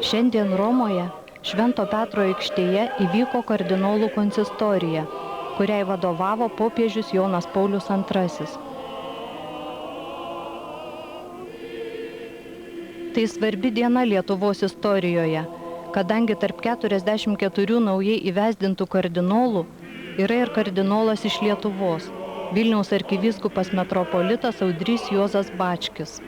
Šiandien Romoje, Švento Petro aikštėje įvyko kardinolų konsistorija, kuriai vadovavo popiežius Jonas Paulius II. Tai svarbi diena Lietuvos istorijoje, kadangi tarp 44 naujai įvesdintų kardinolų yra ir kardinolas iš Lietuvos, Vilniaus arkivyskupas metropolitas Audrys Juozas Bačkis.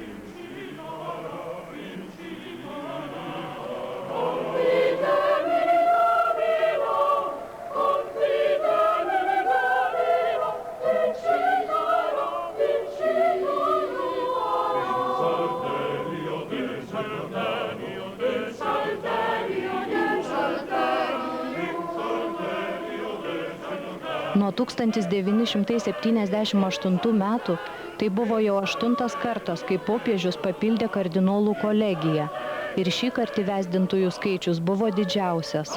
Nuo 1978 metų tai buvo jau 8 kartas, kai popiežius papildė kardinolų kolegiją ir šį kartą įvesdintųjų skaičius buvo didžiausias.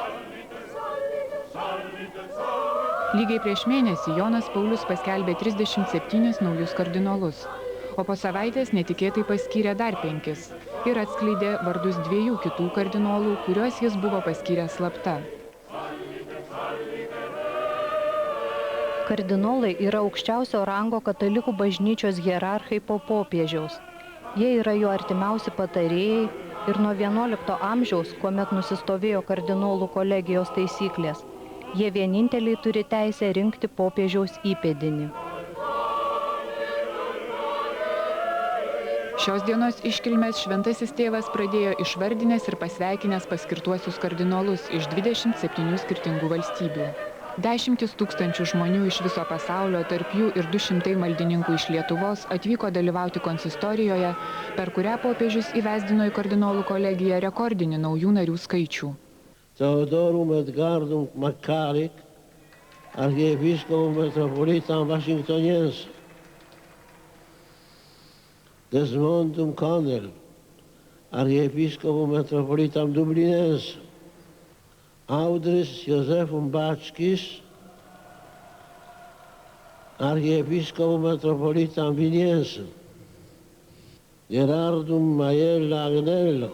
Lygiai prieš mėnesį Jonas Paulius paskelbė 37 naujus kardinolus, o po savaitės netikėtai paskyrė dar 5 ir atskleidė vardus 2 kitų kardinolų, kuriuos jis buvo paskyręs slapta. Kardinolai yra aukščiausio rango katalikų bažnyčios hierarchai po popiežiaus. Jie yra jo artimiausi patarėjai ir nuo 11 amžiaus, kuomet nusistovėjo kardinolų kolegijos taisyklės, jie vieninteliai turi teisę rinkti popiežiaus įpėdinį. Šios dienos iškilmės šventasis tėvas pradėjo išvardinęs ir pasveikinęs paskirtuosius kardinolus iš 27 skirtingų valstybių. 10 000 žmonių iš viso pasaulio, tarp jų ir 200 maldininkų iš Lietuvos, atvyko dalyvauti konsistorijoje, per kurią popiežius įvesdino į kardinolų kolegiją rekordinį naujų narių skaičių. Theodorum Edgardum Macaric, archiepiscopum metropolitam Washingtoniense. Desmondum Connell, archiepiscopum metropolitam Dublinense. Audris Josephum Bačkis, archiepiscopum metropolitam Viniense. Gerardum Maiella Agnello,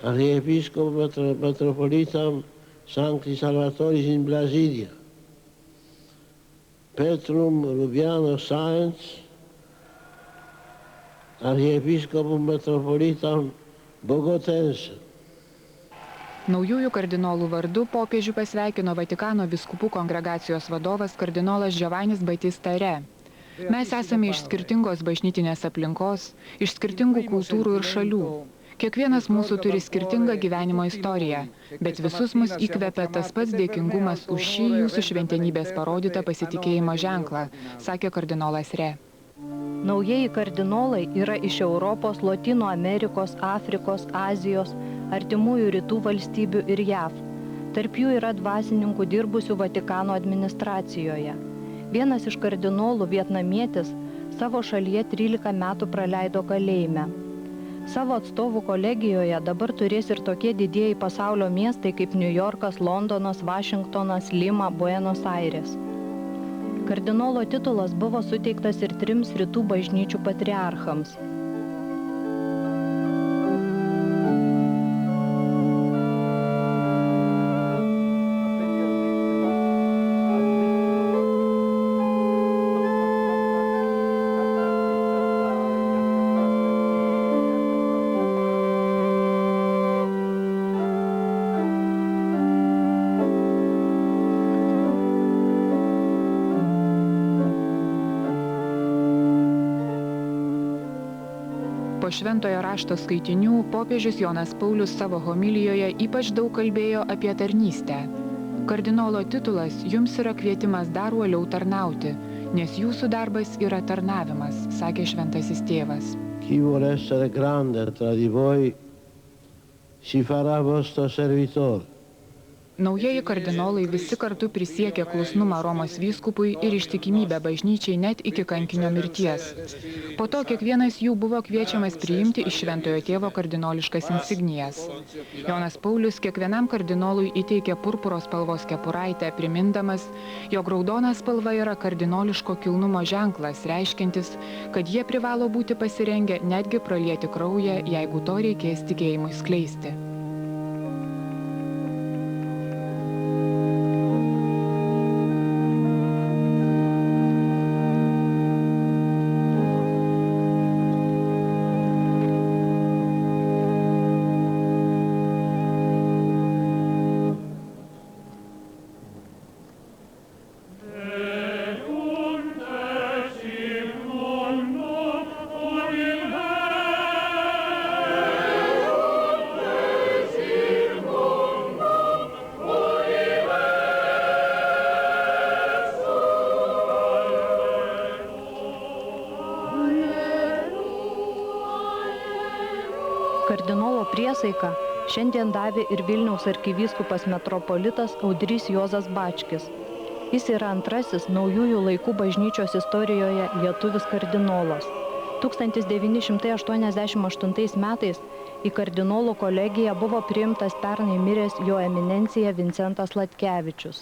archiepiscopum metropolitam Sancti Salvatoris in Brasilia. Petrum Rubiano Sáenz, archiepiscopum metropolitam Bogotense. Naujųjų kardinolų vardu popiežių pasveikino Vatikano vyskupų kongregacijos vadovas kardinolas Giovannis Battista Re. Mes esame iš skirtingos bažnytinės aplinkos, iš skirtingų kultūrų ir šalių. Kiekvienas mūsų turi skirtingą gyvenimo istoriją, bet visus mus įkvepia tas pats dėkingumas už šį jūsų šventenybės parodytą pasitikėjimo ženklą, sakė kardinolas Re. Naujieji kardinolai yra iš Europos, Lotynų Amerikos, Afrikos, Azijos, artimųjų rytų valstybių ir JAV. Tarp jų yra dvasininkų dirbusių Vatikano administracijoje. Vienas iš kardinolų, vietnamietis, savo šalyje 13 metų praleido kalėjime. Savo atstovų kolegijoje dabar turės ir tokie didieji pasaulio miestai kaip New Yorkas, Londonas, Vašingtonas, Lima, Buenos Aires. Kardinolo titulas buvo suteiktas ir 3 rytų bažnyčių patriarchams. Po šventojo rašto skaitinių popiežius Jonas Paulius savo homilijoje ypač daug kalbėjo apie tarnystę. Kardinolo titulas jums yra kvietimas dar uoliau tarnauti, nes jūsų darbas yra tarnavimas, sakė šventasis tėvas. Chi vuole essere grande tra di voi si farà vostro servitore. Naujieji kardinolai visi kartu prisiekė klusnumą Romos vyskupui ir ištikimybę bažnyčiai net iki kankinio mirties. Po to kiekvienas jų buvo kviečiamas priimti iš Šventojo Tėvo kardinoliškas insignijas. Jonas Paulius kiekvienam kardinolui įteikė purpuros spalvos kepuraitę, primindamas, jog raudona spalva yra kardinoliško kilnumo ženklas, reiškiantis, kad jie privalo būti pasirengę netgi pralieti kraują, jeigu to reikės tikėjimui skleisti. Kardinolo priesaiką šiandien davė ir Vilniaus arkivyskupas metropolitas Audrys Juozas Bačkis. Jis yra antrasis naujųjų laikų bažnyčios istorijoje lietuvis kardinolas. 1988 metais į kardinolų kolegiją buvo priimtas pernai miręs jo eminencija Vincentas Latkevičius.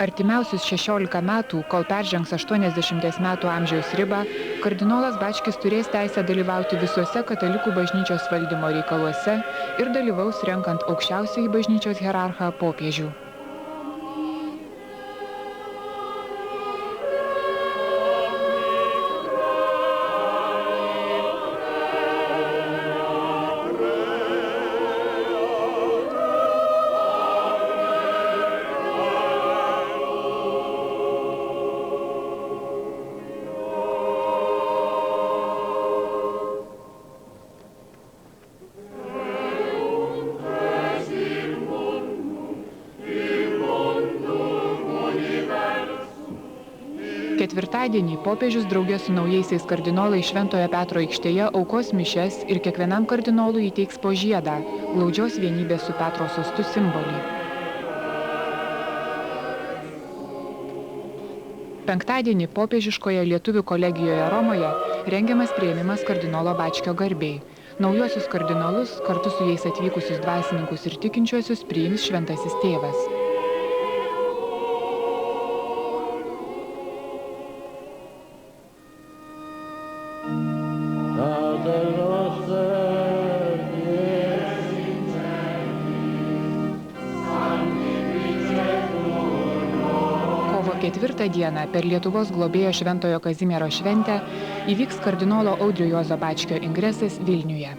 Artimiausius 16 metų, kol peržengs 80 metų amžiaus ribą, kardinolas Bačkis turės teisę dalyvauti visuose katalikų bažnyčios valdymo reikaluose ir dalyvaus renkant aukščiausiąjį bažnyčios hierarchą popiežių. Ketvirtadienį popiežius drauge su naujaisiais kardinolais Šventojo Petro aikštėje aukos mišias ir kiekvienam kardinolui įteiks po žiedą, glaudžios vienybės su Petro sostu simbolį. Penktadienį popiežiškoje lietuvių kolegijoje Romoje rengiamas priėmimas kardinolo Bačkio garbei. Naujuosius kardinolus, kartu su jais atvykusius dvasininkus ir tikinčiuosius priims Šventasis Tėvas. Kovo 4 dieną per Lietuvos globėjo Šventojo Kazimiero šventę įvyks kardinolo Audrio Juozo Bačkio ingresas Vilniuje.